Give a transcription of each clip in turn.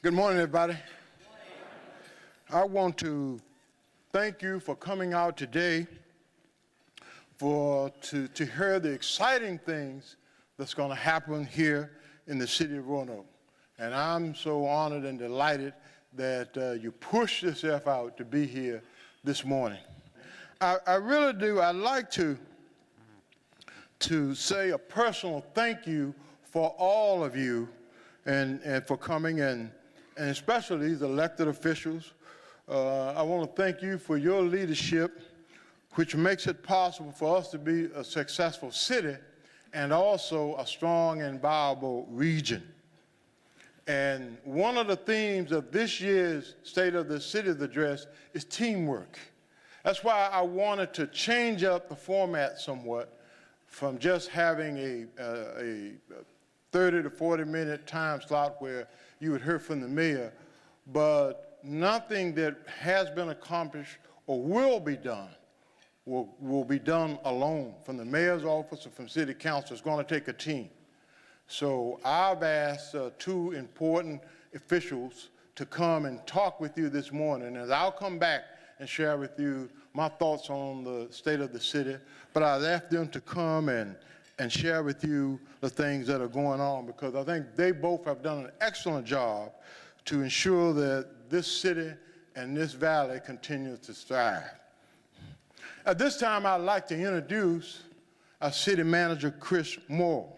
Good morning, everybody. I want to thank you for coming out today to hear the exciting things that's going to happen here in the city of Roanoke. And I'm so honored and delighted that you pushed yourself out to be here this morning. I really do. I'd like to say a personal thank you for all of you and for coming, and especially these elected officials. I want to thank you for your leadership, which makes it possible for us to be a successful city and also a strong and viable region. And one of the themes of this year's State of the City's address is teamwork. That's why I wanted to change up the format somewhat from just having a 30 to 40-minute time slot where you would hear from the mayor, but nothing that has been accomplished or will be done will be done alone. From the mayor's office or from city council, it's going to take a team. So I've asked two important officials to come and talk with you this morning, and I'll come back and share with you my thoughts on the state of the city, but I've asked them to come and share with you the things that are going on, because I think they both have done an excellent job to ensure that this city and this valley continues to thrive. At this time, I'd like to introduce our city manager, Chris Morrill.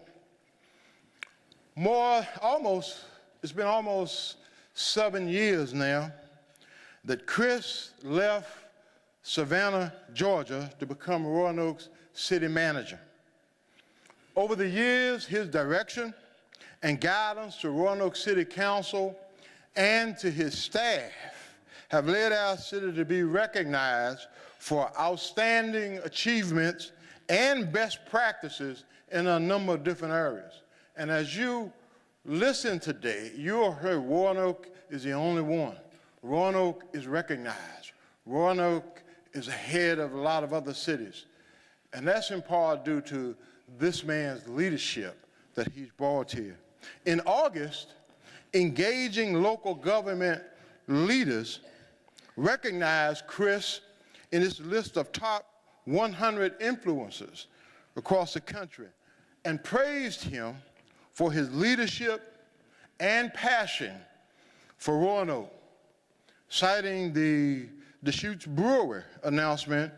It's been almost 7 years now that Chris left Savannah, Georgia to become Roanoke's city manager. Over the years, his direction and guidance to Roanoke City Council and to his staff have led our city to be recognized for outstanding achievements and best practices in a number of different areas. And as you listen today, you'll hear Roanoke is the only one. Roanoke is recognized. Roanoke is ahead of a lot of other cities. And that's in part due to this man's leadership that he's brought here. In August, engaging local government leaders recognized Chris in his list of top 100 influencers across the country and praised him for his leadership and passion for Roanoke, citing the Deschutes Brewery announcement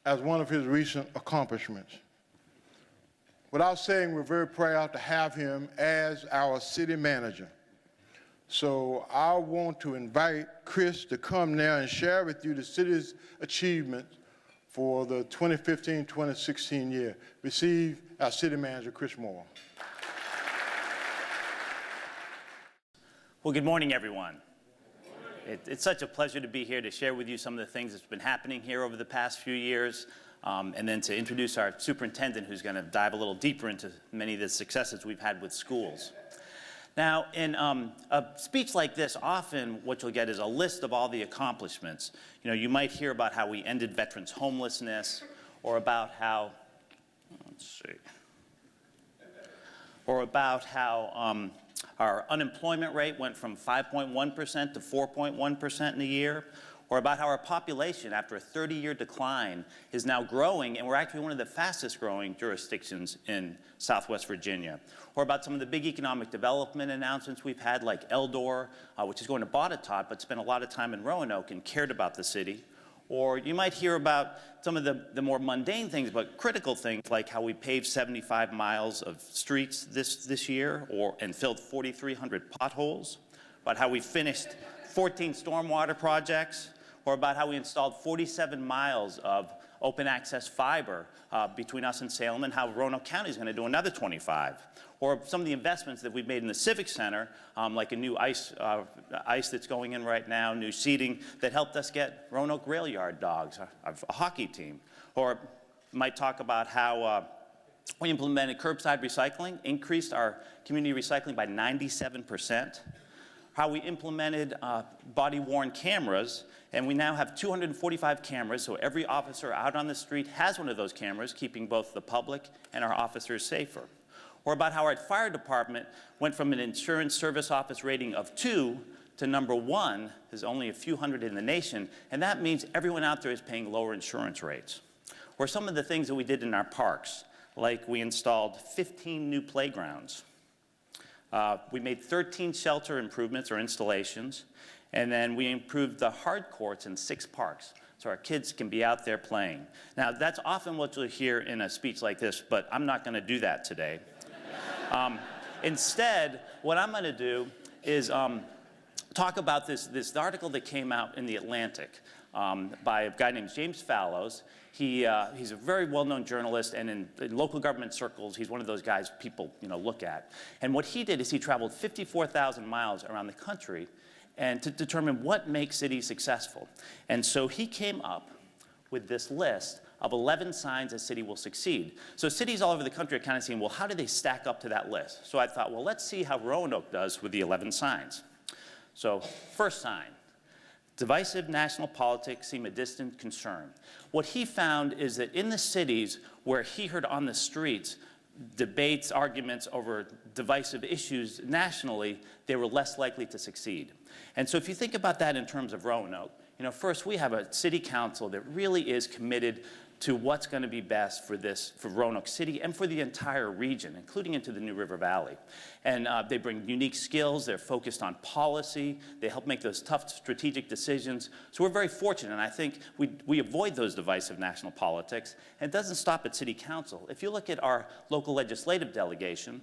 as one of his recent accomplishments. Without saying, we're very proud to have him as our city manager. So I want to invite Chris to come now and share with you the city's achievements for the 2015-2016 year. Receive our city manager, Chris Morrill. Well, good morning, everyone. It's such a pleasure to be here to share with you some of the things that's been happening here over the past few years, and then to introduce our superintendent, who's going to dive a little deeper into many of the successes we've had with schools. Now, in a speech like this, often what you'll get is a list of all the accomplishments. You know, you might hear about how we ended veterans' homelessness, or about how, or about how our unemployment rate went from 5.1% to 4.1% in a year, or about how our population, after a 30-year decline, is now growing, and we're actually one of the fastest growing jurisdictions in Southwest Virginia, or about some of the big economic development announcements we've had, like Eldor, which is going to Botetourt, but spent a lot of time in Roanoke and cared about the city. Or you might hear about some of the more mundane things, but critical things, like how we paved 75 miles of streets this year, and filled 4,300 potholes, about how we finished 14 stormwater projects, or about how we installed 47 miles of open access fiber between us and Salem, and how Roanoke County is going to do another 25. Or some of the investments that we've made in the Civic Center, like a new ice that's going in right now, new seating that helped us get Roanoke Rail Yard Dogs, a hockey team. Or might talk about how we implemented curbside recycling, increased our community recycling by 97%. How we implemented body-worn cameras, and we now have 245 cameras, so every officer out on the street has one of those cameras, keeping both the public and our officers safer. or about how our fire department went from an insurance service office rating of 2 to number 1. There's only a few hundred in the nation, and that means everyone out there is paying lower insurance rates. Or some of the things that we did in our parks, like we installed 15 new playgrounds. We made 13 shelter improvements or installations, and then we improved the hard courts in 6 parks, so our kids can be out there playing. Now, that's often what you'll hear in a speech like this, but I'm not going to do that today. Instead, what I'm going to do is talk about this article that came out in The Atlantic by a guy named James Fallows. He's a very well-known journalist, and in local government circles, he's one of those guys people look at. And what he did is he traveled 54,000 miles around the country and to determine what makes cities successful. And so he came up with this list of 11 signs a city will succeed. So cities all over the country are kind of saying, well, how do they stack up to that list? So I thought, well, let's see how Roanoke does with the 11 signs. So first sign, divisive national politics seem a distant concern. What he found is that in the cities where he heard on the streets debates, arguments over divisive issues nationally, they were less likely to succeed. And so if you think about that in terms of Roanoke, first we have a city council that really is committed to what's going to be best for Roanoke City and for the entire region, including into the New River Valley. And they bring unique skills. They're focused on policy. They help make those tough strategic decisions. So we're very fortunate, and I think we avoid those divisive national politics. And it doesn't stop at City Council. If you look at our local legislative delegation,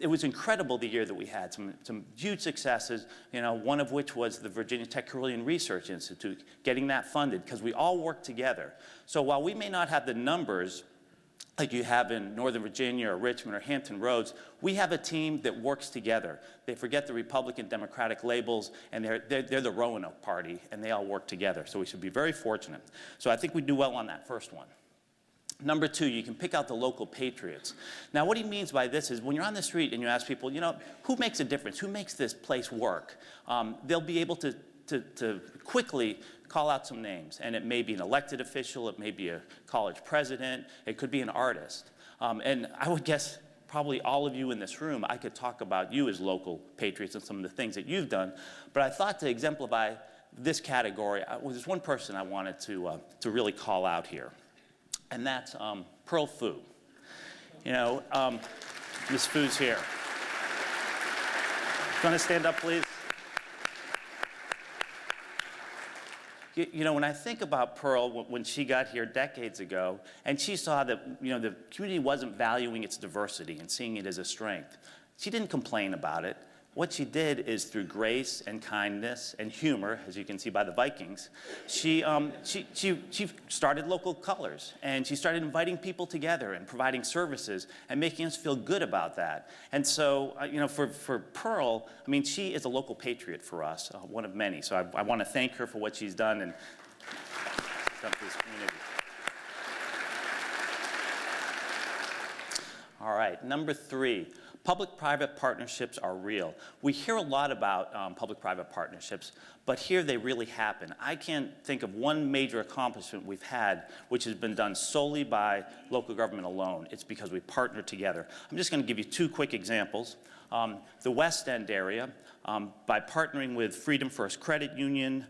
it was incredible the year that we had, some huge successes, one of which was the Virginia Tech Carilion Research Institute, getting that funded, because we all work together. So while we may not have the numbers like you have in Northern Virginia or Richmond or Hampton Roads, we have a team that works together. They forget the Republican Democratic labels, and they're the Roanoke Party, and they all work together. So we should be very fortunate. So I think we do well on that first one. Number 2, you can pick out the local patriots. Now, what he means by this is when you're on the street and you ask people, who makes a difference? Who makes this place work? They'll be able to quickly call out some names. And it may be an elected official. It may be a college president. It could be an artist. And I would guess probably all of you in this room, I could talk about you as local patriots and some of the things that you've done. But I thought to exemplify this category, there's one person I wanted to really call out here. And that's Pearl Fu. Ms. Fu's here. You want to stand up, please? When I think about Pearl, when she got here decades ago, and she saw that, the community wasn't valuing its diversity and seeing it as a strength, she didn't complain about it. What she did is through grace and kindness and humor, as you can see by the Vikings, she started local colors, and she started inviting people together and providing services and making us feel good about that. And so, for Pearl, she is a local patriot for us, one of many. So I want to thank her for what she's done and done for this community. All right, number 3. Public-private partnerships are real. We hear a lot about public-private partnerships, but here they really happen. I can't think of one major accomplishment we've had which has been done solely by local government alone. It's because we partner together. I'm just going to give you 2 quick examples. The West End area, by partnering with Freedom First Credit Union,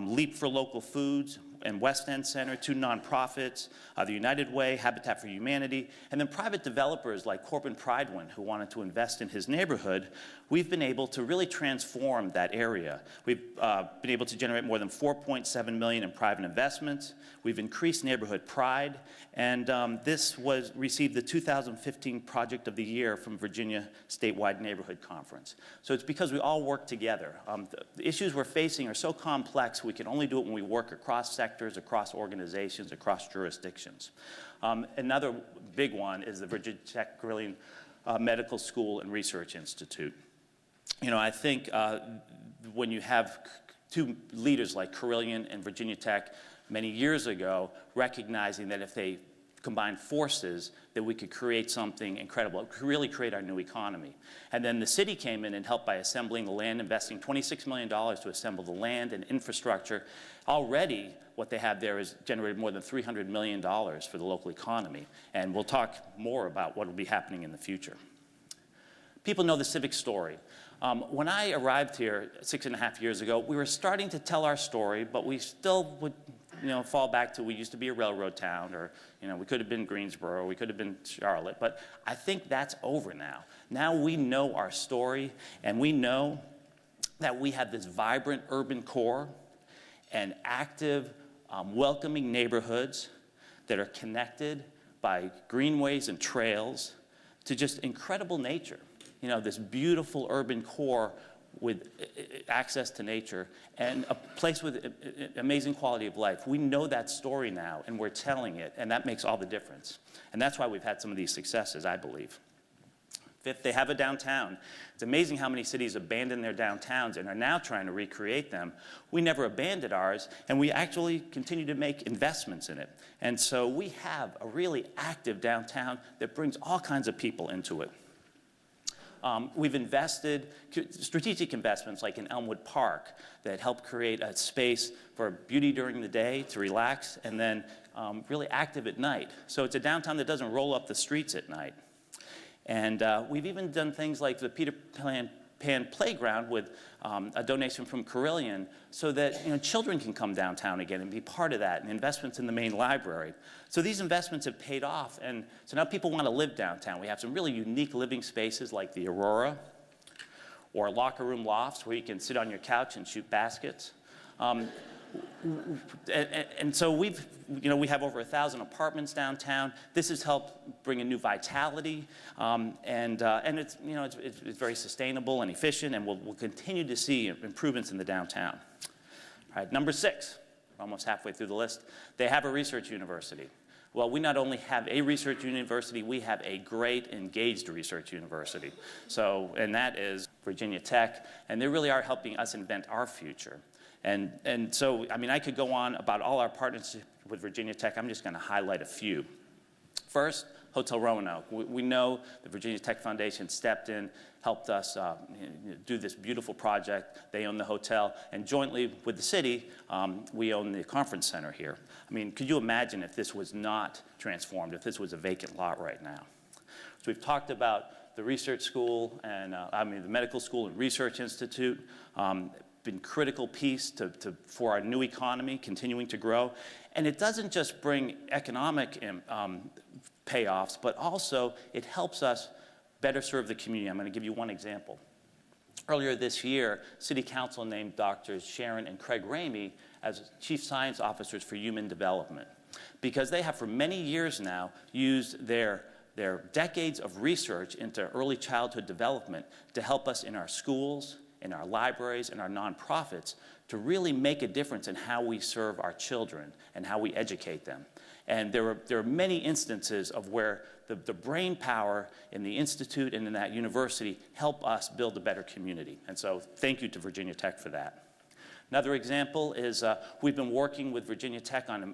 Leap for Local Foods, and West End Center, 2 nonprofits, the United Way, Habitat for Humanity, and then private developers like Corbin Pridewin, who wanted to invest in his neighborhood, we've been able to really transform that area. We've been able to generate more than $4.7 million in private investments. We've increased neighborhood pride, and this received the 2015 Project of the Year from Virginia Statewide Neighborhood Conference. So it's because we all work together. The issues we're facing are so complex, we can only do it when we work across sectors, across organizations, across jurisdictions. Another big one is the Virginia Tech Carilion Medical School and Research Institute. I think when you have 2 leaders like Carilion and Virginia Tech many years ago, recognizing that if they combined forces, that we could create something incredible, really create our new economy. And then the city came in and helped by assembling the land, investing $26 million to assemble the land and infrastructure. Already, what they have there is generated more than $300 million for the local economy. And we'll talk more about what will be happening in the future. People know the civic story. When I arrived here 6.5 years ago, we were starting to tell our story, but we still would fall back to we used to be a railroad town, or we could have been Greensboro, we could have been Charlotte, but I think that's over now. Now we know our story, and we know that we have this vibrant urban core and active, welcoming neighborhoods that are connected by greenways and trails to just incredible nature. This beautiful urban core with access to nature and a place with amazing quality of life. We know that story now, and we're telling it, and that makes all the difference. And that's why we've had some of these successes, I believe. Fifth, they have a downtown. It's amazing how many cities abandon their downtowns and are now trying to recreate them. We never abandoned ours, and we actually continue to make investments in it. And so we have a really active downtown that brings all kinds of people into it. We've invested strategic investments like in Elmwood Park that help create a space for beauty during the day to relax, and then really active at night. So it's a downtown that doesn't roll up the streets at night. And we've even done things like the Peter Pan Playground with a donation from Carillion so that children can come downtown again and be part of that, and investments in the main library. So these investments have paid off, and so now people want to live downtown. We have some really unique living spaces like the Aurora or locker room lofts where you can sit on your couch and shoot baskets. And so we have over 1,000 apartments downtown. This has helped bring a new vitality, and it's very sustainable and efficient, and we'll continue to see improvements in the downtown. All right, number 6, we're almost halfway through the list. They have a research university. Well, we not only have a research university, we have a great engaged research university. And that is Virginia Tech, and they really are helping us invent our future. And so, I could go on about all our partnerships with Virginia Tech. I'm just going to highlight a few. First, Hotel Roanoke. We know the Virginia Tech Foundation stepped in, helped us do this beautiful project. They own the hotel, and jointly with the city, we own the conference center here. Could you imagine if this was not transformed, if this was a vacant lot right now? So we've talked about the research school and the medical school and research institute. Been critical piece for our new economy continuing to grow. And it doesn't just bring economic payoffs, but also it helps us better serve the community. I'm going to give you one example. Earlier this year, City Council named Drs. Sharon and Craig Ramey as Chief Science Officers for Human Development, because they have for many years now used their decades of research into early childhood development to help us in our schools, in our libraries, and our nonprofits to really make a difference in how we serve our children and how we educate them. And there are many instances of where the brain power in the institute and in that university help us build a better community. And so thank you to Virginia Tech for that. Another example is we've been working with Virginia Tech on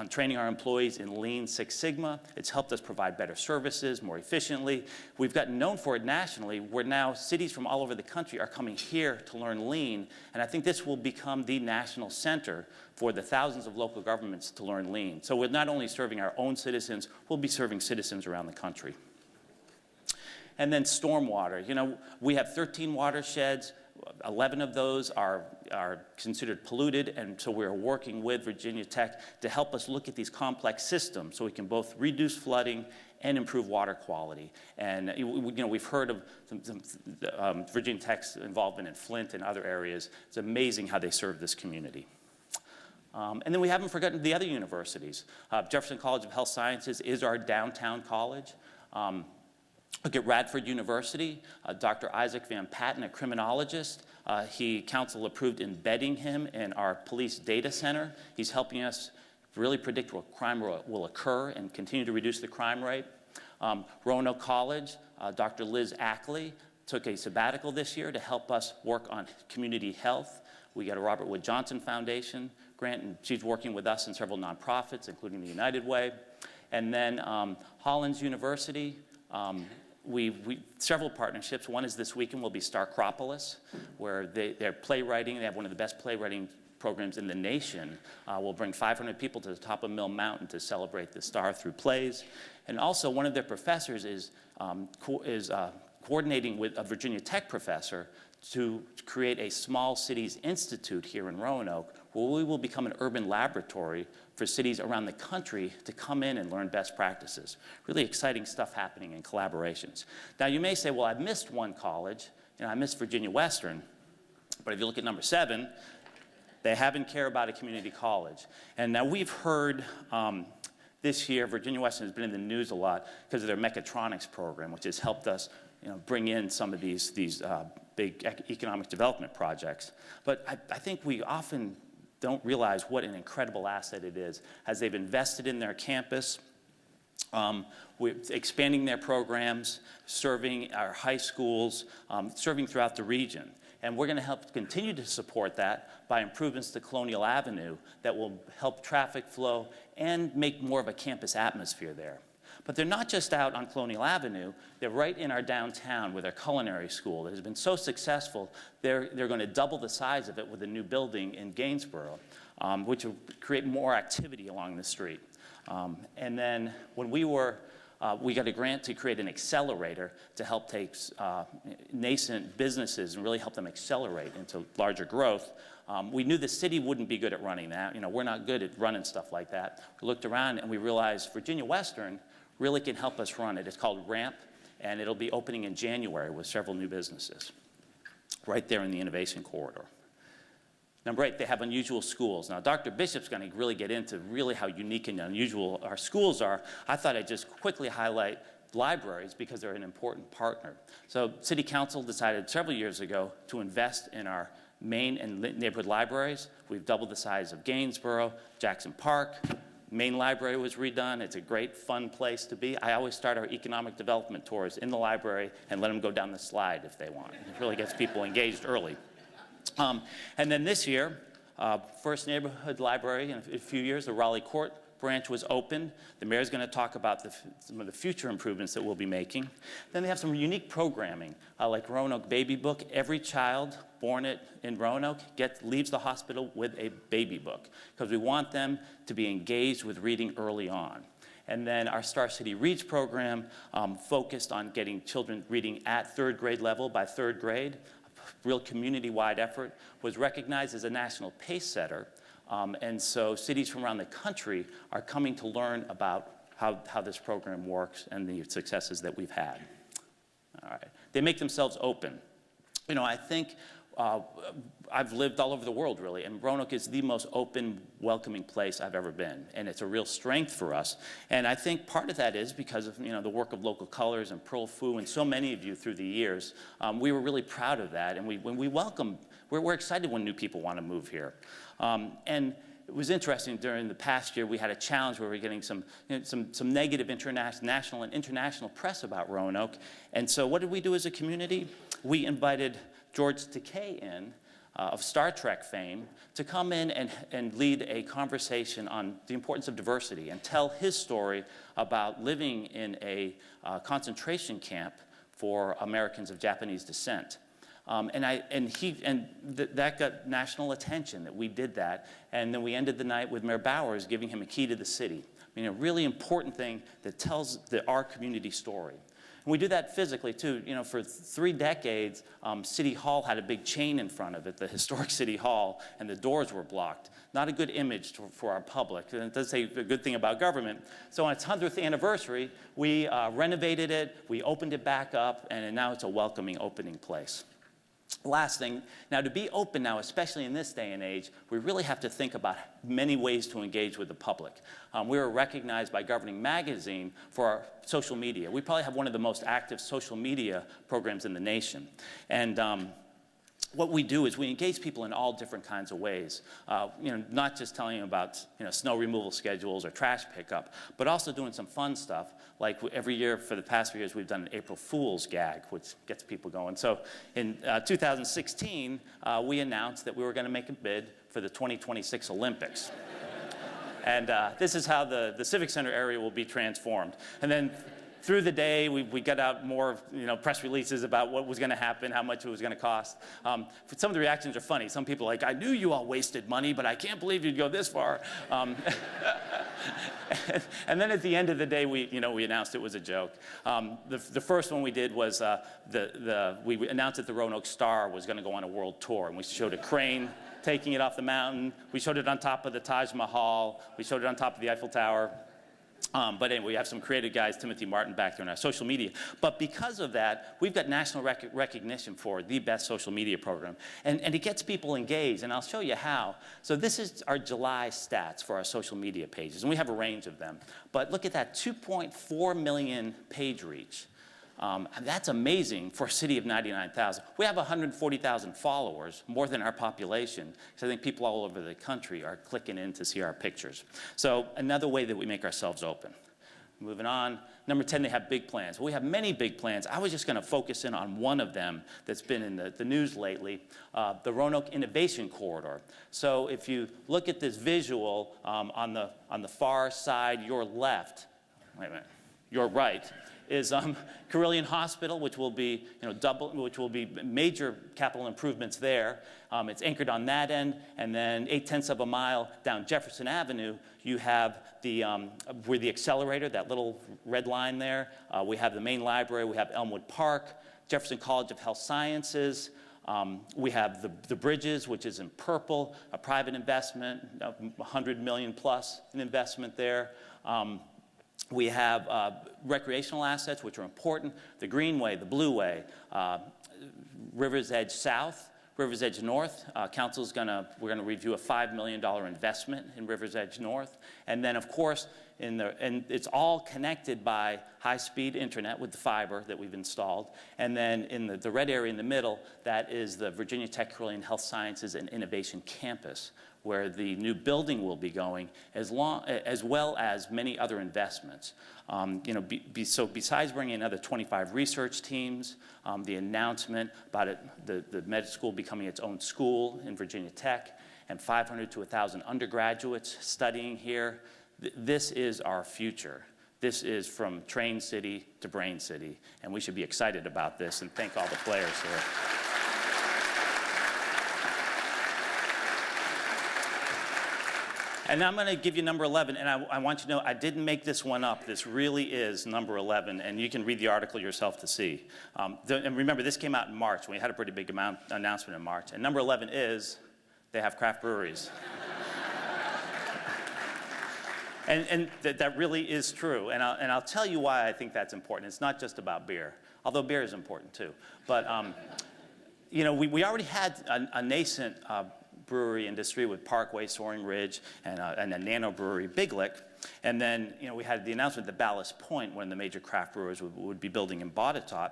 training our employees in Lean Six Sigma. It's helped us provide better services more efficiently. We've gotten known for it nationally, where now cities from all over the country are coming here to learn Lean, and I think this will become the national center for the thousands of local governments to learn Lean. So we're not only serving our own citizens, we'll be serving citizens around the country. And then stormwater. We have 13 watersheds. 11 of those are considered polluted, and so we're working with Virginia Tech to help us look at these complex systems so we can both reduce flooding and improve water quality. And we've heard of some Virginia Tech's involvement in Flint and other areas. It's amazing how they serve this community. And then we haven't forgotten the other universities. Jefferson College of Health Sciences is our downtown college. Look at Radford University, Dr. Isaac Van Patten, a criminologist. Council approved embedding him in our police data center. He's helping us really predict what crime will occur and continue to reduce the crime rate. Roanoke College, Dr. Liz Ackley took a sabbatical this year to help us work on community health. We got a Robert Wood Johnson Foundation grant, and she's working with us and several nonprofits, including the United Way. And then Hollins University, several partnerships. One is this weekend will be Starcropolis, where they're playwriting. They have one of the best playwriting programs in the nation. We'll bring 500 people to the top of Mill Mountain to celebrate the star through plays. And also one of their professors is coordinating with a Virginia Tech professor to create a small cities institute here in Roanoke, where we will become an urban laboratory for cities around the country to come in and learn best practices. Really exciting stuff happening in collaborations. Now you may say, well, I've missed one college, I missed Virginia Western, but if you look at number 7, they haven't cared about a community college. And now we've heard this year, Virginia Western has been in the news a lot because of their mechatronics program, which has helped us bring in some of these big economic development projects. But I think we often don't realize what an incredible asset it is as they've invested in their campus, we're expanding their programs, serving our high schools, serving throughout the region. And we're going to help continue to support that by improvements to Colonial Avenue that will help traffic flow and make more of a campus atmosphere there. But they're not just out on Colonial Avenue, they're right in our downtown with our culinary school that has been so successful, they're going to double the size of it with a new building in Gainesboro, which will create more activity along the street. And then when we got a grant to create an accelerator to help take nascent businesses and really help them accelerate into larger growth. We knew the city wouldn't be good at running that. We're not good at running stuff like that. We looked around and we realized Virginia Western really can help us run it. It's called RAMP, and it'll be opening in January with several new businesses right there in the innovation corridor. Number 8, they have unusual schools. Now, Dr. Bishop's going to really get into really how unique and unusual our schools are. I thought I'd just quickly highlight libraries because they're an important partner. So City Council decided several years ago to invest in our main and neighborhood libraries. We've doubled the size of Gainesboro, Jackson Park. Main library was redone. It's a great, fun place to be. I always start our economic development tours in the library and let them go down the slide if they want. It really gets people engaged early. And then this year, first neighborhood library in a few years, the Raleigh Court branch was opened. The mayor's going to talk about some of the future improvements that we'll be making. Then they have some unique programming, like Roanoke Baby Book. Every child born in Roanoke leaves the hospital with a baby book because we want them to be engaged with reading early on. And then our Star City Reads program focused on getting children reading at 3rd grade level by 3rd grade. A real community-wide effort, was recognized as a national pace setter. And so cities from around the country are coming to learn about how this program works and the successes that we've had. All right. They make themselves open. I think I've lived all over the world, really, and Roanoke is the most open, welcoming place I've ever been, and it's a real strength for us. And I think part of that is because of the work of Local Colors and Pearl Fu and so many of you through the years. We were really proud of that, and we're excited when new people want to move here. And it was interesting, during the past year, we had a challenge where we were getting some negative national and international press about Roanoke. And so what did we do as a community? We invited George Takei in, of Star Trek fame, to come in and lead a conversation on the importance of diversity and tell his story about living in a concentration camp for Americans of Japanese descent. That got national attention that we did that. And then we ended the night with Mayor Bowers giving him a key to the city. A really important thing that tells our community story. And we do that physically too. For 3 decades, City Hall had a big chain in front of it, the historic City Hall, and the doors were blocked. Not a good image for our public. And it does say a good thing about government. So on its 100th anniversary, we renovated it, we opened it back up, and now it's a welcoming opening place. Last thing, now to be open now, especially in this day and age, we really have to think about many ways to engage with the public. We were recognized by Governing Magazine for our social media. We probably have one of the most active social media programs in the nation. And what we do is we engage people in all different kinds of ways. Not just telling them about snow removal schedules or trash pickup, but also doing some fun stuff. Like every year for the past few years, we've done an April Fool's gag, which gets people going. So in 2016, we announced that we were going to make a bid for the 2026 Olympics. And this is how the Civic Center area will be transformed. And then through the day, we got out more press releases about what was going to happen, how much it was going to cost. Some of the reactions are funny. Some people are like, I knew you all wasted money, but I can't believe you'd go this far. And then at the end of the day, we announced it was a joke. The first one we did was we announced that the Roanoke Star was going to go on a world tour, and we showed a crane taking it off the mountain. We showed it on top of the Taj Mahal. We showed it on top of the Eiffel Tower. But anyway, we have some creative guys, Timothy Martin, back there in our social media. But because of that, we've got national recognition for the best social media program. And it gets people engaged, and I'll show you how. So this is our July stats for our social media pages, and we have a range of them. But look at that, 2.4 million page reach. That's amazing for a city of 99,000. We have 140,000 followers, more than our population. So I think people all over the country are clicking in to see our pictures. So another way that we make ourselves open. Moving on. Number 10, they have big plans. Well, we have many big plans. I was just going to focus in on one of them that's been in the news lately, the Roanoke Innovation Corridor. So if you look at this visual on the far side, your left, wait a minute, your right, is Carilion Hospital, which will be, which will be major capital improvements there. It's anchored on that end, and then 0.8 of a mile down Jefferson Avenue, you have where the accelerator, that little red line there. We have the main library. We have Elmwood Park, Jefferson College of Health Sciences. We have the bridges, which is in purple, a private investment, $100 million plus in investment there. We have recreational assets, which are important, the Greenway, the Blueway, River's Edge South, River's Edge North. Council's we're gonna review a $5 million investment in River's Edge North. And then, of course, and it's all connected by high-speed internet with the fiber that we've installed. And then in the red area in the middle, that is the Virginia Tech Carilion Health Sciences and Innovation Campus, where the new building will be going, as well as many other investments. So besides bringing another 25 research teams, the announcement about the med school becoming its own school in Virginia Tech, and 500 to 1,000 undergraduates studying here, this is our future. This is from Train City to Brain City, and we should be excited about this and thank all the players here. And now I'm going to give you number 11, and I want you to know I didn't make this one up. This really is number 11, and you can read the article yourself to see. And remember, this came out in March. We had a pretty big announcement in March. And number 11 is they have craft breweries. And that really is true. And I'll tell you why I think that's important. It's not just about beer, although beer is important too. But we already had a nascent brewery industry with Parkway, Soaring Ridge, and a nano brewery, Big Lick. And then we had the announcement that Ballast Point, one of the major craft brewers, would be building in Botetourt.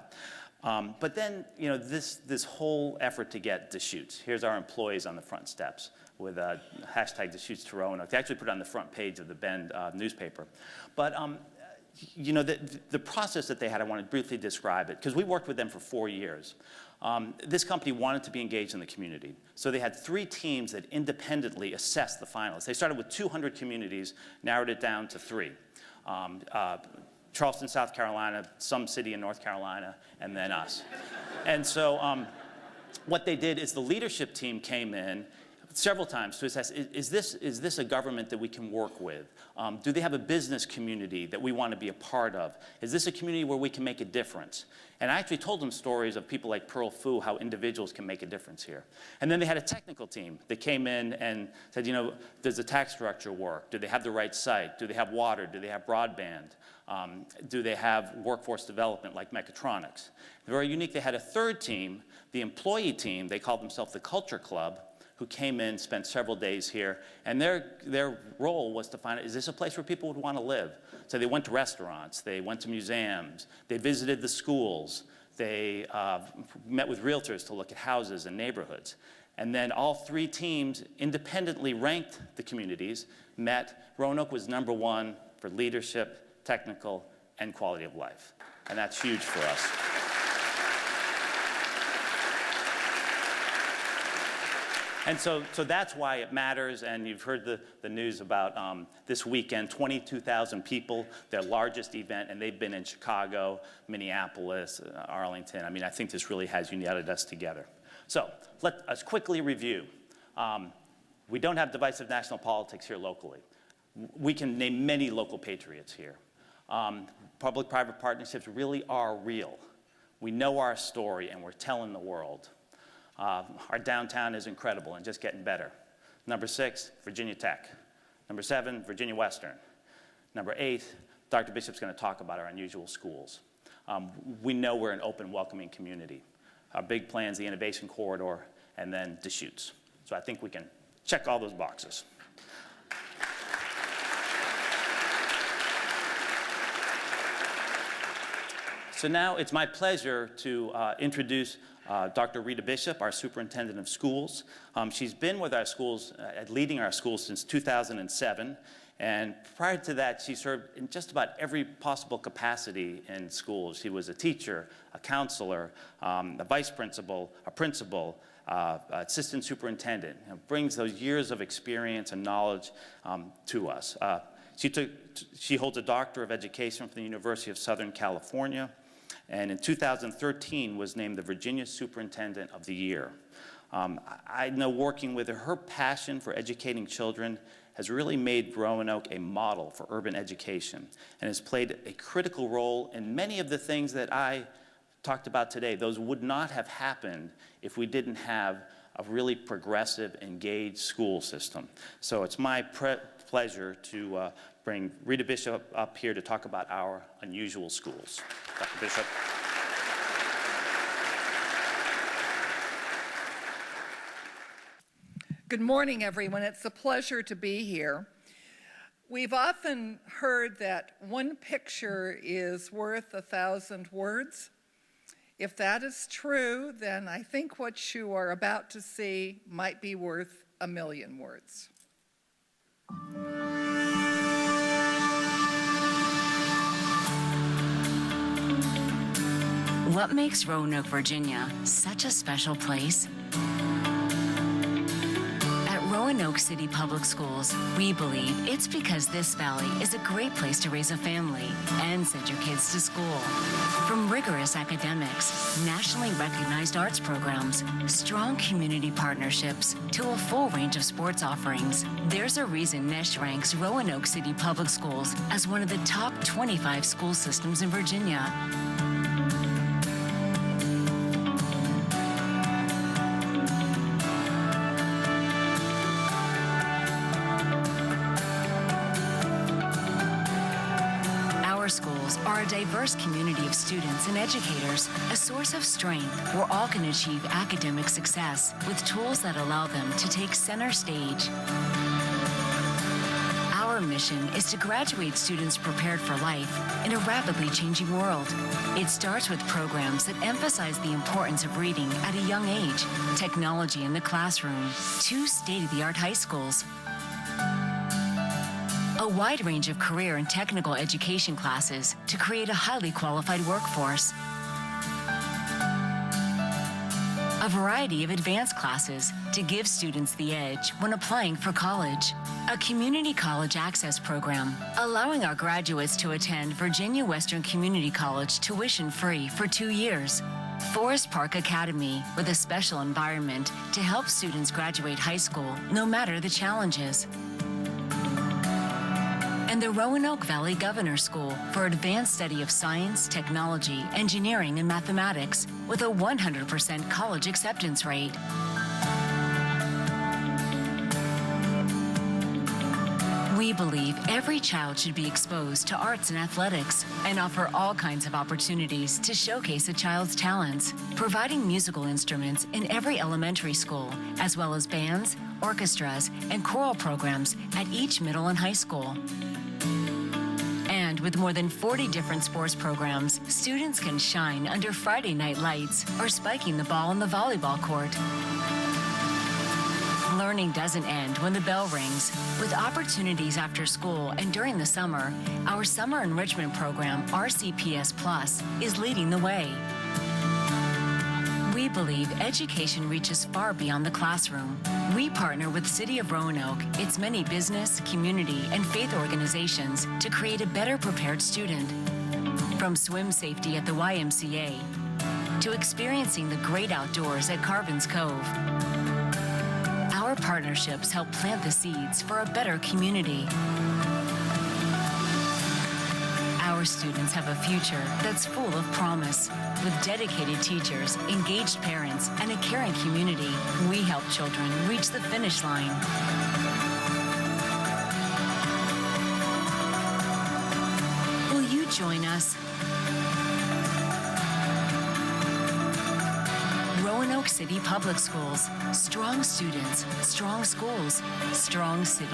But then this whole effort to get Deschutes. Here's our employees on the front steps with hashtag Deschutes to Roanoke. They actually put it on the front page of the Bend newspaper. But the process that they had, I want to briefly describe it, because we worked with them for 4 years. This company wanted to be engaged in the community. So they had 3 teams that independently assessed the finalists. They started with 200 communities, narrowed it down to 3. Charleston, South Carolina, some city in North Carolina, and then us. And so what they did is the leadership team came in several times to assess, is this a government that we can work with? Do they have a business community that we want to be a part of? Is this a community where we can make a difference? And I actually told them stories of people like Pearl Fu, how individuals can make a difference here. And then they had a technical team that came in and said, does the tax structure work? Do they have the right site? Do they have water? Do they have broadband? Do they have workforce development like mechatronics? Very unique, they had a third team, the employee team, they called themselves the Culture Club, who came in, spent several days here, and their role was to find out, is this a place where people would want to live? So they went to restaurants, they went to museums, they visited the schools, they met with realtors to look at houses and neighborhoods. And then all 3 teams independently ranked the communities, met. Roanoke was number 1 for leadership, technical, and quality of life. And that's huge for us. And so that's why it matters, and you've heard the news about this weekend, 22,000 people, their largest event, and they've been in Chicago, Minneapolis, Arlington. I mean, I think this really has united us together. So let us quickly review. We don't have divisive national politics here locally. We can name many local patriots here. Public-private partnerships really are real. We know our story and we're telling the world. Our downtown is incredible and just getting better. Number 6, Virginia Tech. Number 7, Virginia Western. Number 8, Dr. Bishop's going to talk about our unusual schools. We know we're an open, welcoming community. Our big plan's the Innovation Corridor and then Deschutes. So I think we can check all those boxes. So now it's my pleasure to introduce Dr. Rita Bishop, our Superintendent of Schools. She's been with our schools, leading our schools since 2007. And prior to that, she served in just about every possible capacity in schools. She was a teacher, a counselor, a vice principal, a principal, assistant superintendent. Brings those years of experience and knowledge to us. She holds a Doctor of Education from the University of Southern California, and in 2013 was named the Virginia Superintendent of the Year. I know working with her, her passion for educating children has really made Roanoke a model for urban education and has played a critical role in many of the things that I talked about today. Those would not have happened if we didn't have a really progressive, engaged school system. So it's my pleasure to bring Rita Bishop up here to talk about our unusual schools. Dr. Bishop. Good morning, everyone. It's a pleasure to be here. We've often heard that one picture is worth 1,000 words. If that is true, then I think what you are about to see might be worth 1,000,000 words. What makes Roanoke, Virginia, such a special place? At Roanoke City Public Schools, we believe it's because this valley is a great place to raise a family and send your kids to school. From rigorous academics, nationally recognized arts programs, strong community partnerships, to a full range of sports offerings, there's a reason NESH ranks Roanoke City Public Schools as one of the top 25 school systems in Virginia. Our schools are a diverse community of students and educators, a source of strength where all can achieve academic success with tools that allow them to take center stage. Our mission is to graduate students prepared for life in a rapidly changing world. It starts with programs that emphasize the importance of reading at a young age, technology in the classroom, 2 state-of-the-art high schools, a wide range of career and technical education classes to create a highly qualified workforce, a variety of advanced classes to give students the edge when applying for college, a community college access program allowing our graduates to attend Virginia Western Community College tuition-free for 2 years, Forest Park Academy with a special environment to help students graduate high school no matter the challenges, and the Roanoke Valley Governor School for advanced study of science, technology, engineering, and mathematics with a 100% college acceptance rate. We believe every child should be exposed to arts and athletics and offer all kinds of opportunities to showcase a child's talents, providing musical instruments in every elementary school, as well as bands, orchestras, and choral programs at each middle and high school. And with more than 40 different sports programs, students can shine under Friday night lights or spiking the ball on the volleyball court. Learning doesn't end when the bell rings. With opportunities after school and during the summer, our summer enrichment program, RCPS Plus, is leading the way. We believe education reaches far beyond the classroom. We partner with City of Roanoke, its many business, community, and faith organizations to create a better prepared student. From swim safety at the YMCA to experiencing the great outdoors at Carbons Cove. our partnerships help plant the seeds for a better community. Our students have a future that's full of promise. With dedicated teachers, engaged parents, and a caring community, we help children reach the finish line. Will you join us? Roanoke City Public Schools. Strong students, strong schools, strong city.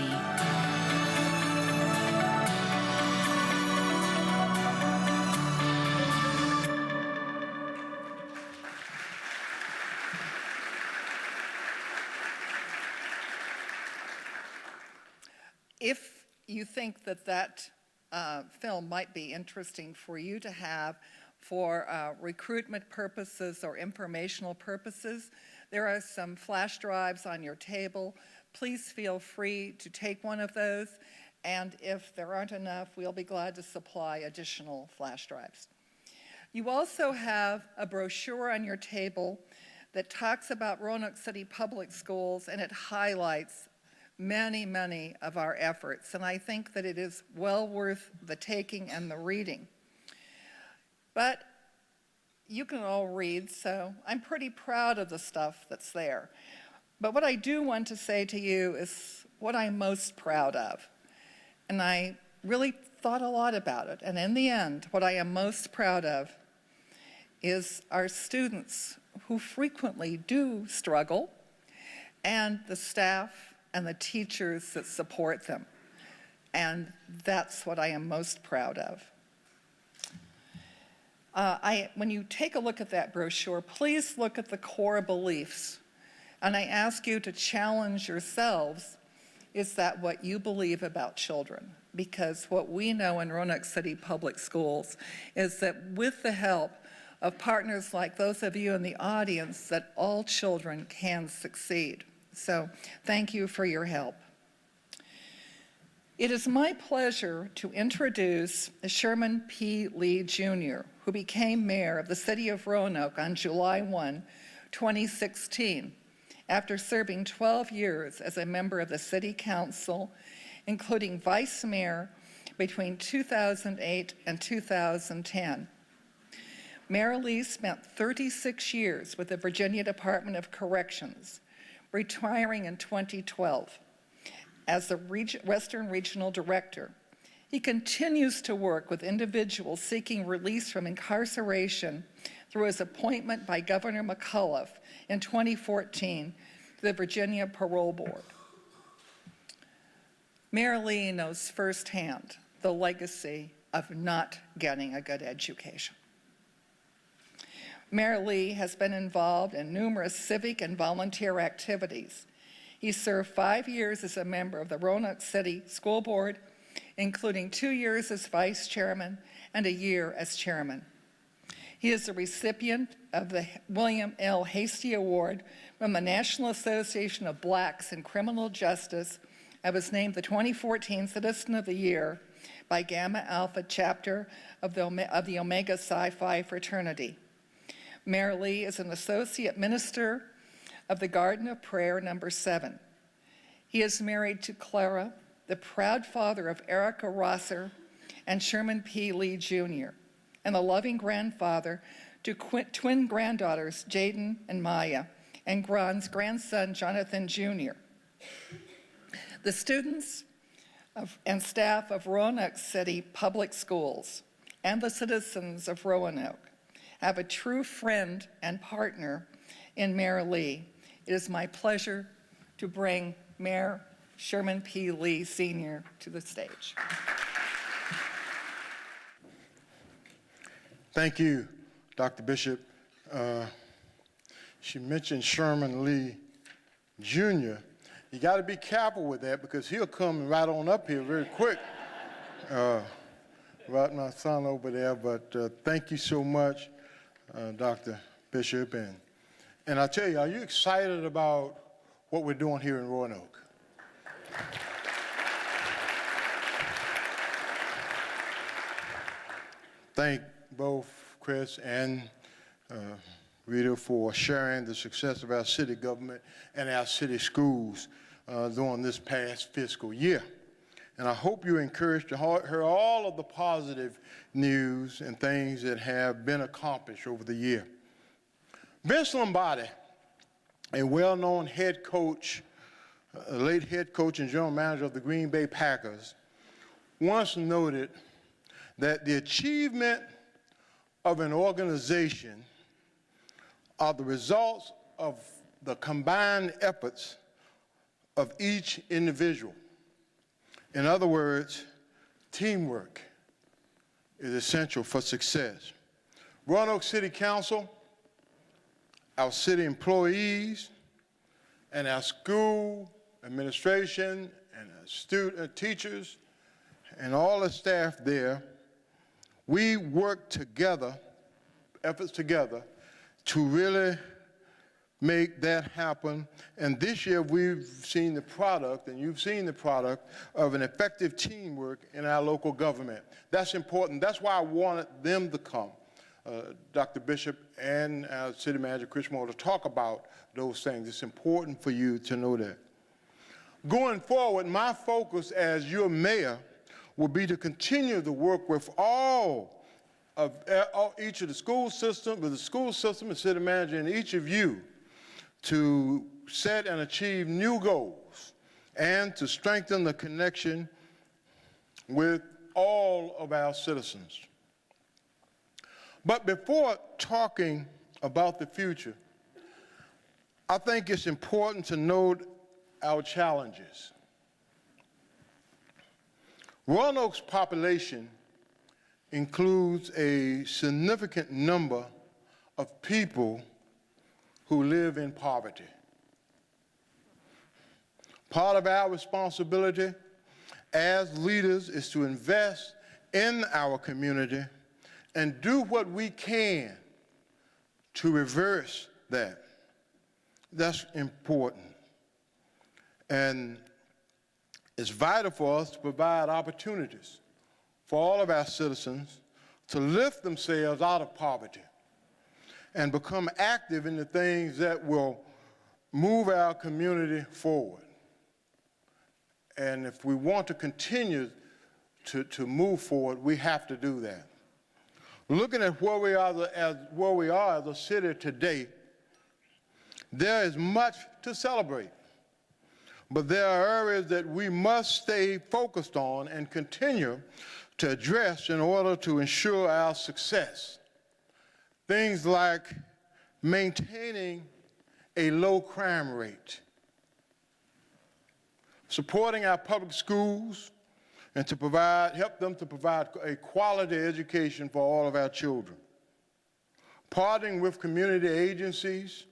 If you think that that film might be interesting for you to have for recruitment purposes or informational purposes, there are some flash drives on your table. Please feel free to take one of those, and if there aren't enough, we'll be glad to supply additional flash drives. You also have a brochure on your table that talks about Roanoke City Public Schools, and it highlights many of our efforts, and I think that it is well worth the taking and the reading. But you can all read, so I'm pretty proud of the stuff that's there. But what I do want to say to you is what I'm most proud of. And I really thought a lot about it. And in the end, what I am most proud of is our students who frequently do struggle, and the staff and the teachers that support them. And that's what I am most proud of. When you take a look at that brochure, please look at the core beliefs. And I ask you to challenge yourselves, is that what you believe about children? Because what we know in Roanoke City Public Schools is that with the help of partners like those of you in the audience, that all children can succeed. So thank you for your help. It is my pleasure to introduce Sherman P. Lee Jr., who became mayor of the city of Roanoke on July 1, 2016, after serving 12 years as a member of the city council, including vice mayor between 2008 and 2010. Mayor Lee spent 36 years with the Virginia Department of Corrections, retiring in 2012. As the Western Regional Director, he continues to work with individuals seeking release from incarceration through his appointment by Governor McAuliffe in 2014 to the Virginia Parole Board. Mayor Lee knows firsthand the legacy of not getting a good education. Mayor Lee has been involved in numerous civic and volunteer activities. He served 5 years as a member of the Roanoke City School Board, including 2 years as vice chairman and a year as chairman. He is the recipient of the William L. Hastie Award from the National Association of Blacks in Criminal Justice and was named the 2014 Citizen of the Year by Gamma Alpha Chapter of the Omega Psi Phi fraternity. Mayor Lee is an associate minister of the Garden of Prayer No. 7. He is married to Clara, the proud father of Erica Rosser and Sherman P. Lee Jr., and the loving grandfather to twin granddaughters Jaden and Maya, and grandson Jonathan Jr. The students and staff of Roanoke City Public Schools and the citizens of Roanoke have a true friend and partner in Mayor Lee. It is my pleasure to bring Mayor Sherman P. Lee Sr. to the stage. Thank you, Dr. Bishop. She mentioned Sherman Lee Jr. You got to be careful with that because he'll come right on up here very quick. Right, my son over there, but thank you so much, Dr. Bishop. And I tell you, are you excited about what we're doing here in Roanoke? Thank both Chris and Rita, for sharing the success of our city government and our city schools during this past fiscal year. And I hope you're encouraged to hear all of the positive news and things that have been accomplished over the year. Vince Lombardi, a well-known head coach, late head coach and general manager of the Green Bay Packers, once noted that the achievement of an organization are the results of the combined efforts of each individual. In other words, teamwork is essential for success. Roanoke City Council, our city employees, and our school administration and our teachers and all the staff there, we work together, efforts together, to really make that happen. And this year we've seen the product, and you've seen the product, of an effective teamwork in our local government. That's important. That's why I wanted them to come, Dr. Bishop and our city manager, Chris Moore, to talk about those things. It's important for you to know that. Going forward, my focus as your mayor will be to continue to work with each of the school system, with the school system and city manager and each of you, to set and achieve new goals and to strengthen the connection with all of our citizens. But before talking about the future, I think it's important to note our challenges. Roanoke's population includes a significant number of people who live in poverty. Part of our responsibility as leaders is to invest in our community and do what we can to reverse that. That's important. And it's vital for us to provide opportunities for all of our citizens to lift themselves out of poverty and become active in the things that will move our community forward. And if we want to continue to move forward, we have to do that. Looking at where we are as a city today, there is much to celebrate. But there are areas that we must stay focused on and continue to address in order to ensure our success. Things like maintaining a low crime rate, supporting our public schools, and to help them to provide a quality education for all of our children. Partnering with community agencies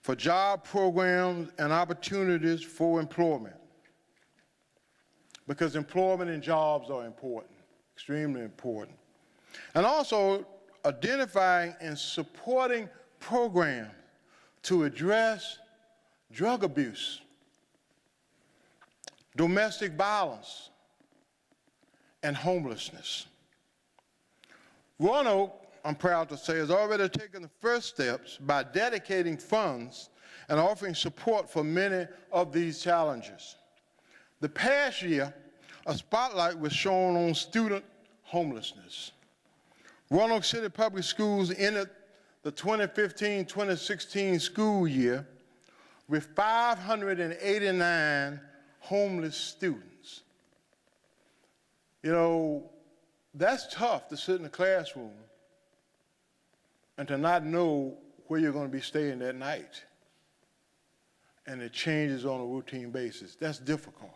for job programs and opportunities for employment. Because employment and jobs are important, extremely important. And also identifying and supporting programs to address drug abuse, domestic violence, and homelessness. Roanoke, I'm proud to say, has already taken the first steps by dedicating funds and offering support for many of these challenges. The past year, a spotlight was shown on student homelessness. Roanoke City Public Schools ended the 2015-2016 school year with 589 homeless students. You know, that's tough to sit in the classroom and to not know where you're going to be staying that night. And it changes on a routine basis. That's difficult.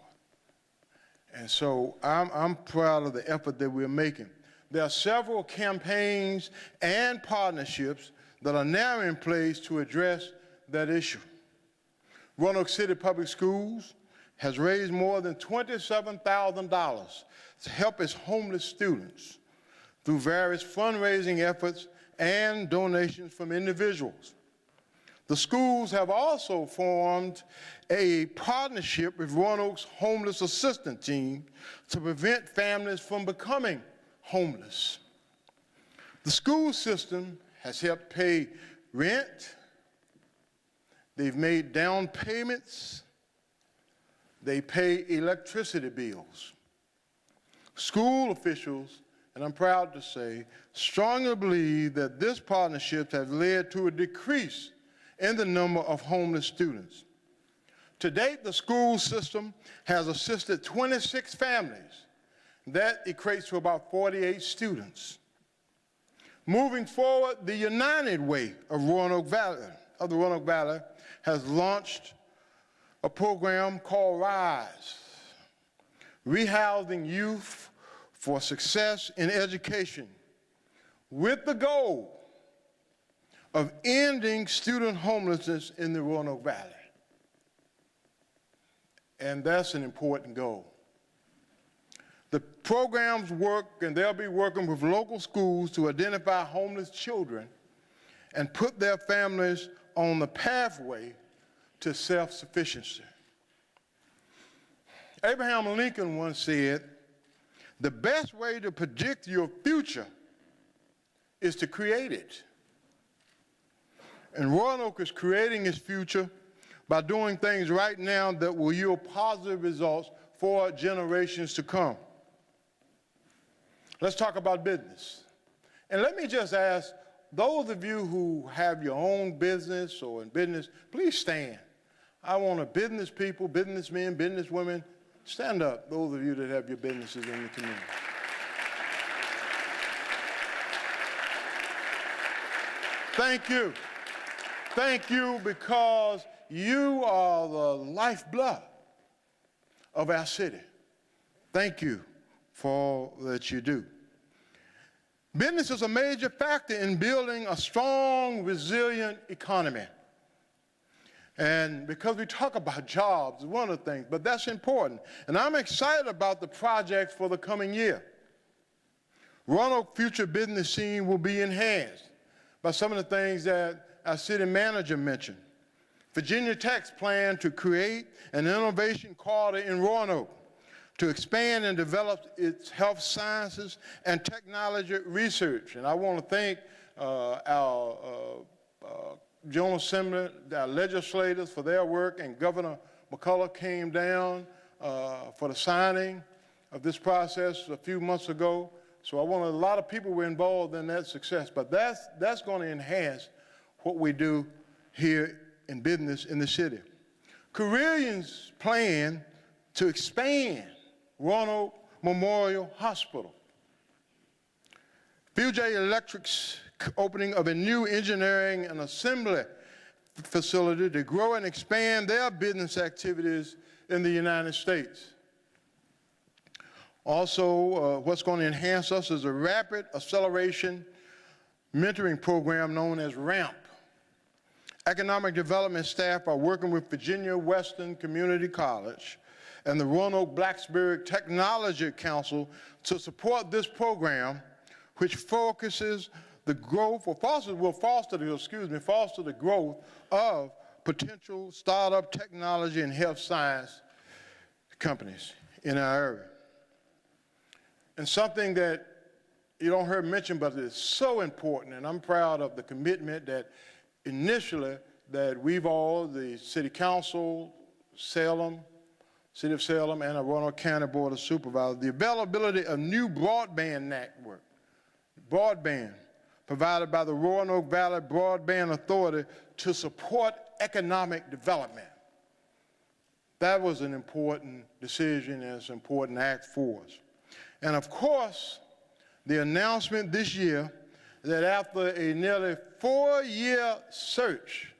And so I'm proud of the effort that we're making. There are several campaigns and partnerships that are now in place to address that issue. Roanoke City Public Schools has raised more than $27,000 to help its homeless students through various fundraising efforts and donations from individuals. The schools have also formed a partnership with Roanoke's Homeless Assistance Team to prevent families from becoming homeless. The school system has helped pay rent, they've made down payments, they pay electricity bills. School officials, and I'm proud to say, strongly believe that this partnership has led to a decrease in the number of homeless students. To date, the school system has assisted 26 families. That equates to about 48 students. Moving forward, the United Way of the Roanoke Valley has launched a program called RISE, Rehousing Youth for Success in Education, with the goal of ending student homelessness in the Roanoke Valley. And that's an important goal. The programs work, and they'll be working with local schools to identify homeless children and put their families on the pathway to self-sufficiency. Abraham Lincoln once said, "The best way to predict your future is to create it." And Roanoke is creating its future by doing things right now that will yield positive results for generations to come. Let's talk about business. And let me just ask those of you who have your own business or in business, please stand. I want a business people, businessmen, businesswomen, stand up, those of you that have your businesses in the community. Thank you. Thank you, because you are the lifeblood of our city. Thank you for all that you do. Business is a major factor in building a strong, resilient economy. And because we talk about jobs, one of the things, but that's important. And I'm excited about the projects for the coming year. Roanoke future business scene will be enhanced by some of the things that our city manager mentioned. Virginia Tech's plan to create an innovation corridor in Roanoke to expand and develop its health sciences and technology research. And I want to thank our General Assembly, our legislators for their work, and Governor McCullough came down for the signing of this process a few months ago. So a lot of people were involved in that success, but that's going to enhance what we do here in business in the city. Carillions plan to expand Roanoke Memorial Hospital. Fuji Electric's opening of a new engineering and assembly facility to grow and expand their business activities in the United States. Also, what's going to enhance us is a rapid acceleration mentoring program known as RAMP. Economic development staff are working with Virginia Western Community College and the Roanoke Blacksburg Technology Council to support this program, which focuses the growth, or foster the growth of potential startup technology and health science companies in our area. And something that you don't hear mentioned, but it's so important, and I'm proud of the commitment that initially that we've all, the City Council, Salem, City of Salem, and the Roanoke County Board of Supervisors, the availability of new broadband network, broadband, provided by the Roanoke Valley Broadband Authority to support economic development. That was an important decision and it's an important act for us. And of course, the announcement this year that after a nearly 4-year search,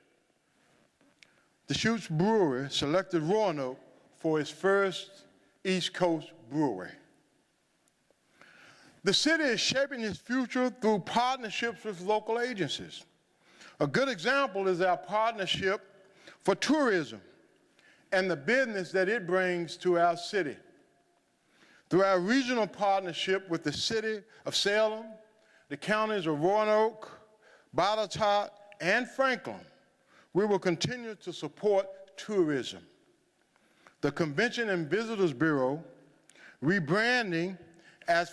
the Schutz Brewery selected Roanoke for its first East Coast brewery. The city is shaping its future through partnerships with local agencies. A good example is our partnership for tourism and the business that it brings to our city. Through our regional partnership with the City of Salem, the counties of Roanoke, Botetourt, and Franklin, we will continue to support tourism. The Convention and Visitors Bureau, rebranding as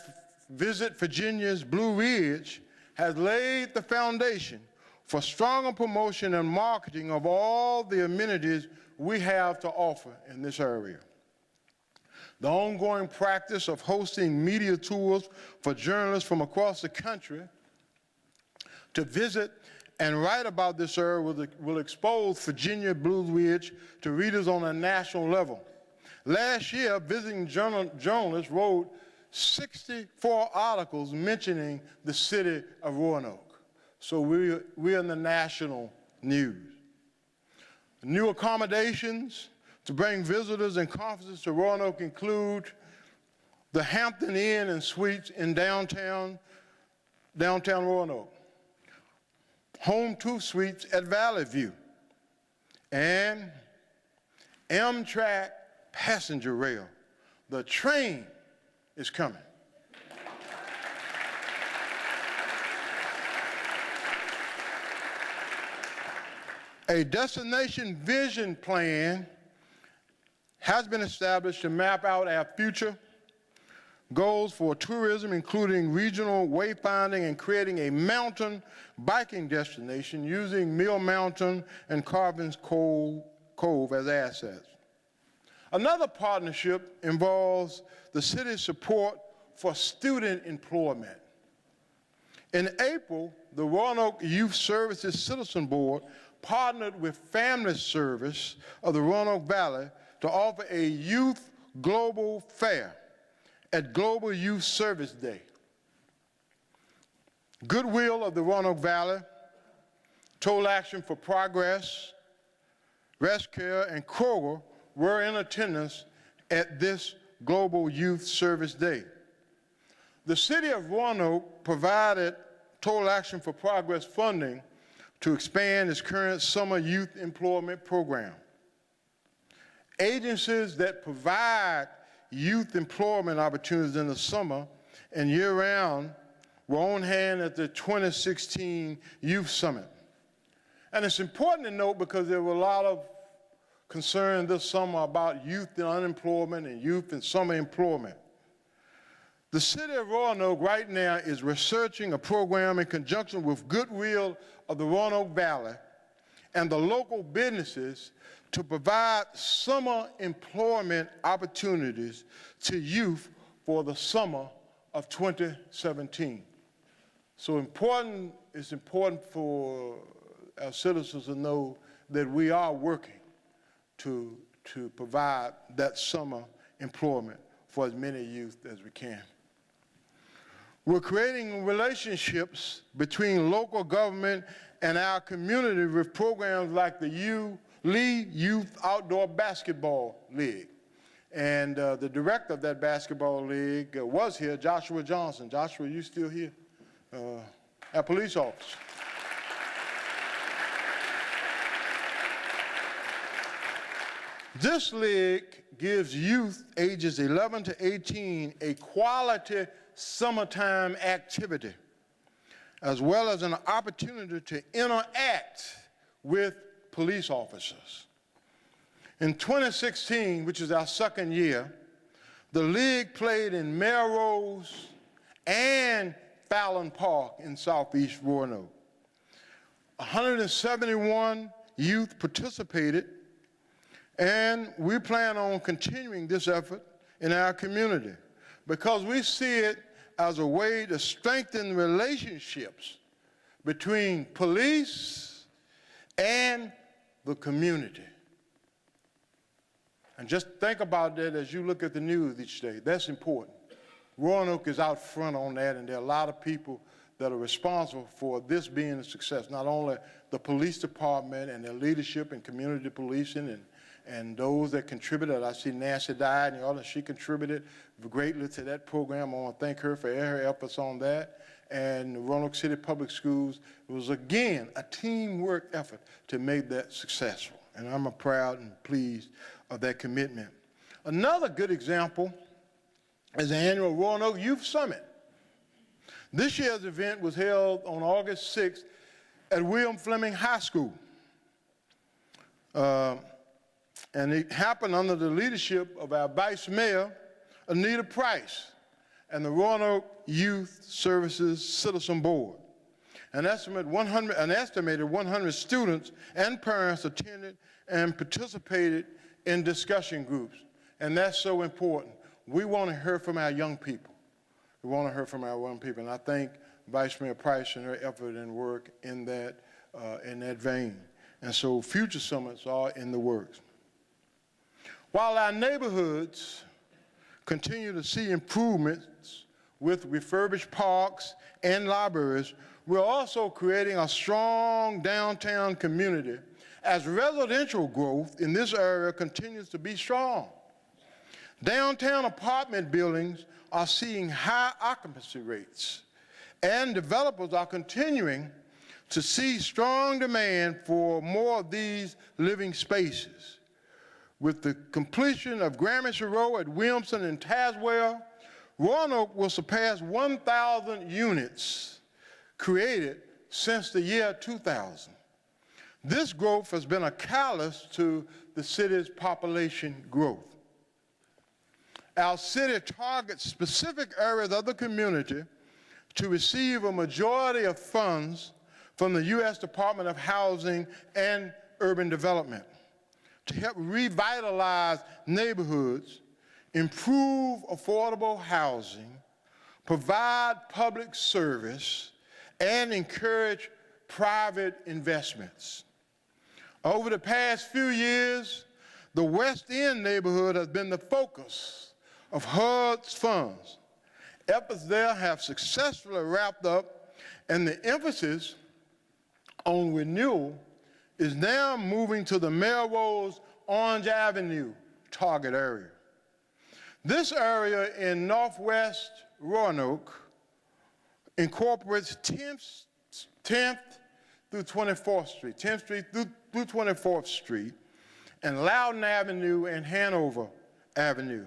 Visit Virginia's Blue Ridge, has laid the foundation for stronger promotion and marketing of all the amenities we have to offer in this area. The ongoing practice of hosting media tours for journalists from across the country to visit and write about this area will expose Virginia Blue Ridge to readers on a national level. Last year, visiting journalists wrote 64 articles mentioning the city of Roanoke. So we're in the national news. New accommodations to bring visitors and conferences to Roanoke include the Hampton Inn and Suites in downtown Roanoke, Home 2 Suites at Valley View, and Amtrak passenger rail. The train is coming. A destination vision plan has been established to map out our future goals for tourism, including regional wayfinding and creating a mountain biking destination using Mill Mountain and Carbons Cove as assets. Another partnership involves the city's support for student employment. In April, the Roanoke Youth Services Citizen Board partnered with Family Service of the Roanoke Valley to offer a youth global fair at Global Youth Service Day. Goodwill of the Roanoke Valley, Total Action for Progress, Rescare, and Kroger were in attendance at this Global Youth Service Day. The city of Roanoke provided Total Action for Progress funding to expand its current summer youth employment program. Agencies that provide youth employment opportunities in the summer and year-round were on hand at the 2016 Youth Summit. And it's important to note because there were a lot of concern this summer about youth and unemployment and youth and summer employment. The city of Roanoke right now is researching a program in conjunction with Goodwill of the Roanoke Valley and the local businesses to provide summer employment opportunities to youth for the summer of 2017. So it's important for our citizens to know that we are working to provide that summer employment for as many youth as we can. We're creating relationships between local government and our community with programs like the Lee Youth Outdoor Basketball League. And the director of that basketball league was here, Joshua Johnson. Joshua, you still here? Our police officer. This league gives youth ages 11 to 18 a quality summertime activity, as well as an opportunity to interact with police officers. In 2016, which is our second year, the league played in Melrose and Fallon Park in southeast Roanoke. 171 youth participated, and we plan on continuing this effort in our community because we see it as a way to strengthen relationships between police and the community. And just think about that as you look at the news each day. That's important. Roanoke is out front on that, and there are a lot of people that are responsible for this being a success. Not only the police department and their leadership and community policing and those that contributed. I see Nancy died and others, she contributed greatly to that program. I want to thank her for her efforts on that. And the Roanoke City Public Schools, it was again a teamwork effort to make that successful. And I'm proud and pleased of that commitment. Another good example is the annual Roanoke Youth Summit. This year's event was held on August 6th at William Fleming High School. And it happened under the leadership of our Vice Mayor, Anita Price, and the Roanoke Youth Services Citizen Board. An estimated 100 students and parents attended and participated in discussion groups, and that's so important. We want to hear from our young people. We want to hear from our young people, and I thank Vice Mayor Price and her effort and work in that vein. And so future summits are in the works. While our neighborhoods continue to see improvements with refurbished parks and libraries, we're also creating a strong downtown community as residential growth in this area continues to be strong. Downtown apartment buildings are seeing high occupancy rates, and developers are continuing to see strong demand for more of these living spaces. With the completion of Gramercy Row at Williamson and Tazewell, Roanoke will surpass 1,000 units created since the year 2000. This growth has been a catalyst to the city's population growth. Our city targets specific areas of the community to receive a majority of funds from the U.S. Department of Housing and Urban Development to help revitalize neighborhoods, improve affordable housing, provide public service, and encourage private investments. Over the past few years, the West End neighborhood has been the focus of HUD's funds. Efforts there have successfully wrapped up, and the emphasis on renewal is now moving to the Melrose Orange Avenue target area. This area in northwest Roanoke incorporates 10th through 24th Street, 10th Street through 24th Street, and Loudon Avenue and Hanover Avenue.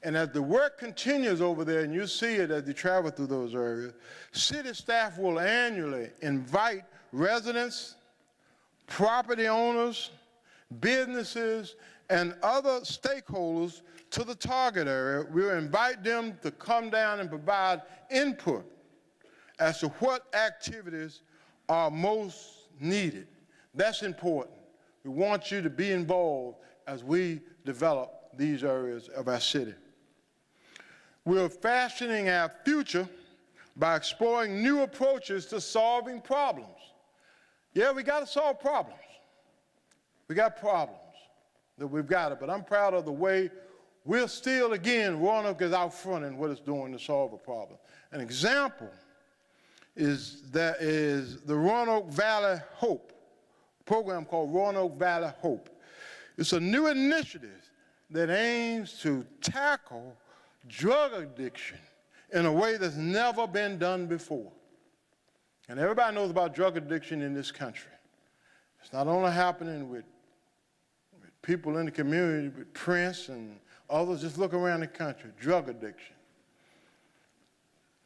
And as the work continues over there, and you see it as you travel through those areas, city staff will annually invite residents, property owners, businesses, and other stakeholders to the target area. We'll invite them to come down and provide input as to what activities are most needed. That's important. We want you to be involved as we develop these areas of our city. We're fashioning our future by exploring new approaches to solving problems. Yeah, we got to solve problems. We got problems that we've got it, but I'm proud of the way we're still, again, Roanoke is out front in what it's doing to solve a problem. An example is the Roanoke Valley Hope, a program called Roanoke Valley Hope. It's a new initiative that aims to tackle drug addiction in a way that's never been done before. And everybody knows about drug addiction in this country. It's not only happening with people in the community, with Prince and others. Just look around the country, drug addiction.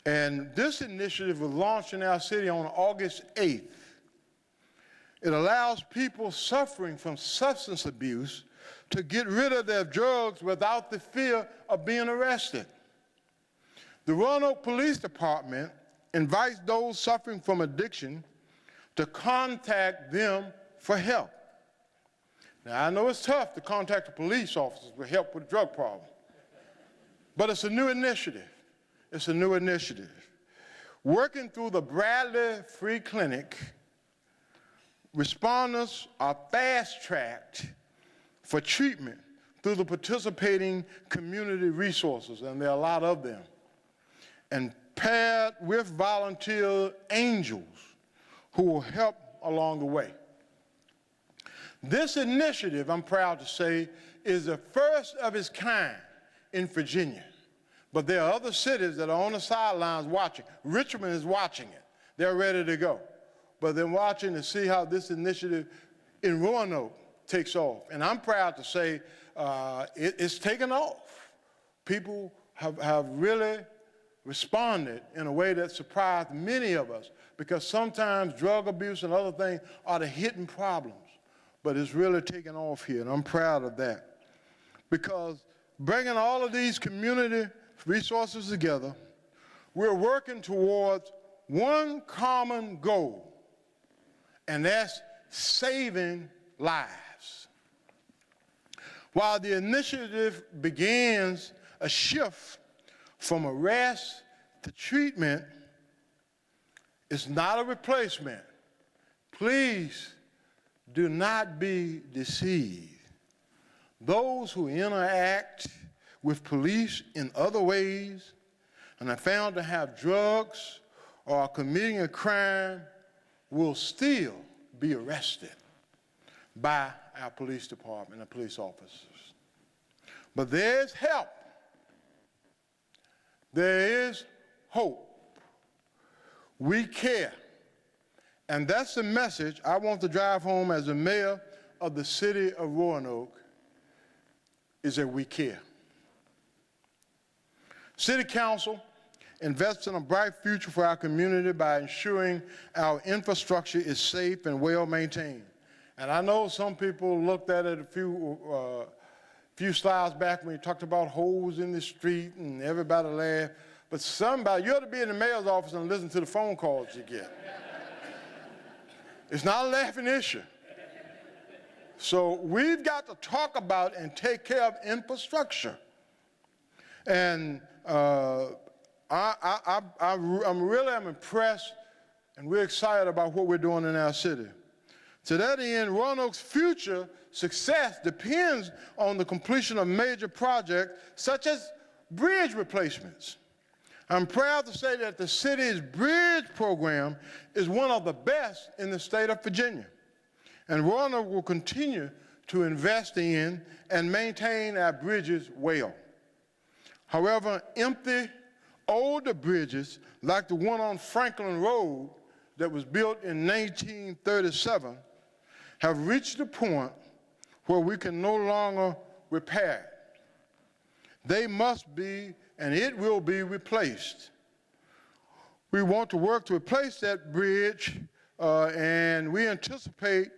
And this initiative was launched in our city on August 8th. It allows people suffering from substance abuse to get rid of their drugs without the fear of being arrested. The Roanoke Police Department invites those suffering from addiction to contact them for help. Now, I know it's tough to contact the police officers for help with a drug problem, but it's a new initiative. It's a new initiative. Working through the Bradley Free Clinic, respondents are fast-tracked for treatment through the participating community resources, and there are a lot of them, and paired with volunteer angels who will help along the way. This initiative, I'm proud to say, is the first of its kind in Virginia. But there are other cities that are on the sidelines watching. Richmond is watching it. They're ready to go. But they're watching to see how this initiative in Roanoke takes off. And I'm proud to say it's taken off. People have really responded in a way that surprised many of us, because sometimes drug abuse and other things are the hidden problems. But it's really taken off here, and I'm proud of that. Because bringing all of these community resources together, we're working towards one common goal, and that's saving lives. While the initiative begins a shift from arrest to treatment, it's not a replacement. Please do not be deceived. Those who interact with police in other ways and are found to have drugs or are committing a crime will still be arrested by our police department and police officers. But there's help. There is hope. We care. And that's the message I want to drive home as the mayor of the city of Roanoke, is that we care. City Council invests in a bright future for our community by ensuring our infrastructure is safe and well maintained. And I know some people looked at it a few slides back when you talked about holes in the street and everybody laughed. But somebody, you ought to be in the mayor's office and listen to the phone calls you get. It's not a laughing issue. So we've got to talk about and take care of infrastructure. And I'm impressed, and we're excited about what we're doing in our city. To that end, Roanoke's future success depends on the completion of major projects such as bridge replacements. I'm proud to say that the city's bridge program is one of the best in the state of Virginia. And Roanoke will continue to invest in and maintain our bridges well. However, empty, older bridges like the one on Franklin Road that was built in 1937 have reached the point where we can no longer repair it. They must be, and it will be, replaced. We want to work to replace that bridge, and we anticipate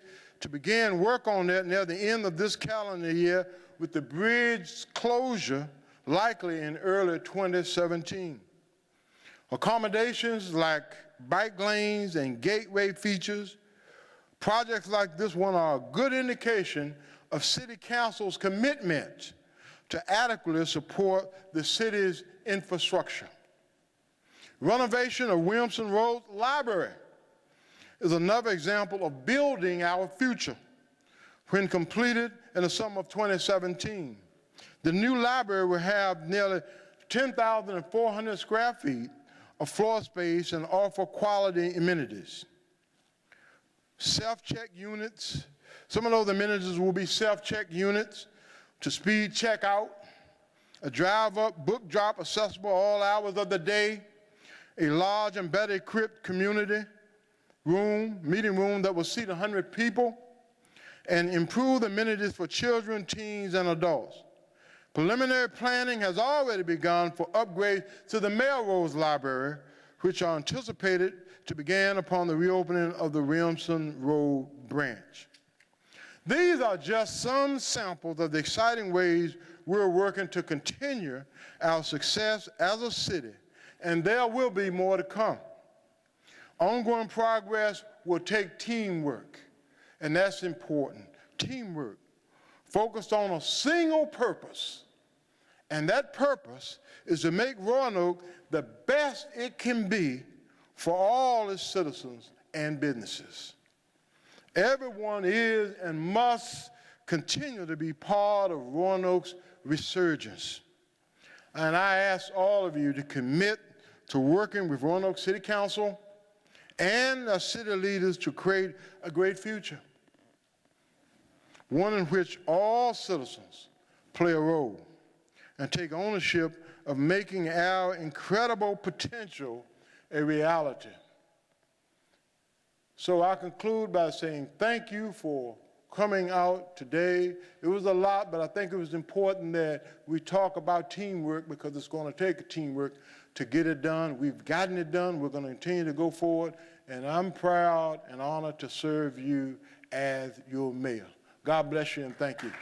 to begin work on that near the end of this calendar year, with the bridge closure likely in early 2017. Accommodations like bike lanes and gateway features, projects like this one are a good indication of City Council's commitment to adequately support the city's infrastructure. Renovation of Williamson Road Library is another example of building our future. When completed in the summer of 2017, the new library will have nearly 10,400 square feet of floor space and offer quality amenities. Self-check units. Some of those amenities will be self-check units to speed checkout, a drive-up, book drop accessible all hours of the day, a large and better equipped community room, meeting room that will seat 100 people, and improved amenities for children, teens, and adults. Preliminary planning has already begun for upgrades to the Melrose Library, which are anticipated to begin upon the reopening of the Williamson Road branch. These are just some samples of the exciting ways we're working to continue our success as a city, and there will be more to come. Ongoing progress will take teamwork, and that's important. Teamwork, focused on a single purpose, and that purpose is to make Roanoke the best it can be for all its citizens and businesses. Everyone is and must continue to be part of Roanoke's resurgence. And I ask all of you to commit to working with Roanoke City Council and our city leaders to create a great future, one in which all citizens play a role and take ownership of making our incredible potential a reality. So I conclude by saying thank you for coming out today. It was a lot, but I think it was important that we talk about teamwork, because it's going to take teamwork to get it done. We've gotten it done. We're going to continue to go forward, and I'm proud and honored to serve you as your mayor. God bless you, and thank you.